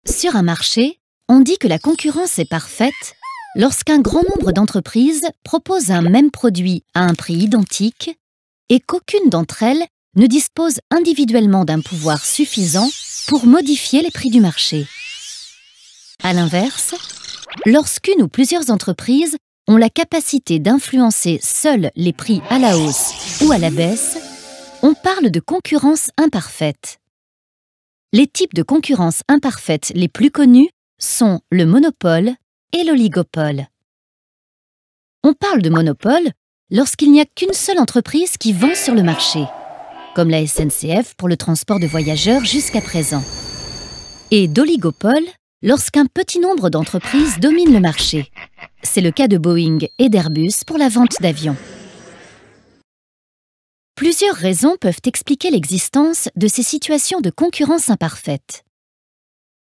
Sur un marché, on dit que la concurrence est parfaite lorsqu'un grand nombre d'entreprises proposent un même produit à un prix identique et qu'aucune d'entre elles ne dispose individuellement d'un pouvoir suffisant pour modifier les prix du marché. À l'inverse, lorsqu'une ou plusieurs entreprises ont la capacité d'influencer seules les prix à la hausse ou à la baisse, on parle de concurrence imparfaite. Les types de concurrence imparfaite les plus connus sont le monopole et l'oligopole. On parle de monopole lorsqu'il n'y a qu'une seule entreprise qui vend sur le marché, comme la SNCF pour le transport de voyageurs jusqu'à présent, et d'oligopole lorsqu'un petit nombre d'entreprises dominent le marché. C'est le cas de Boeing et d'Airbus pour la vente d'avions. Plusieurs raisons peuvent expliquer l'existence de ces situations de concurrence imparfaite.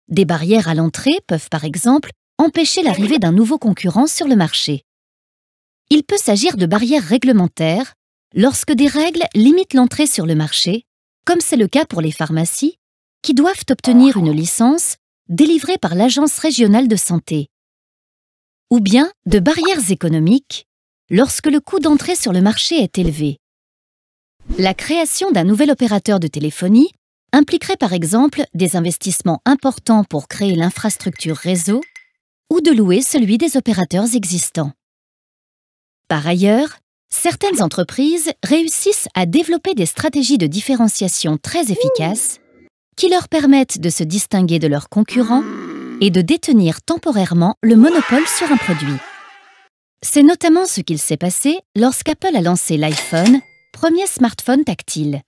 Des barrières à l'entrée peuvent par exemple empêcher l'arrivée d'un nouveau concurrent sur le marché. Il peut s'agir de barrières réglementaires lorsque des règles limitent l'entrée sur le marché, comme c'est le cas pour les pharmacies, qui doivent obtenir une licence délivrée par l'Agence régionale de santé. Ou bien de barrières économiques lorsque le coût d'entrée sur le marché est élevé. La création d'un nouvel opérateur de téléphonie impliquerait par exemple des investissements importants pour créer l'infrastructure réseau ou de louer celui des opérateurs existants. Par ailleurs, certaines entreprises réussissent à développer des stratégies de différenciation très efficaces qui leur permettent de se distinguer de leurs concurrents et de détenir temporairement le monopole sur un produit. C'est notamment ce qu'il s'est passé lorsqu'Apple a lancé l'iPhone, premier smartphone tactile.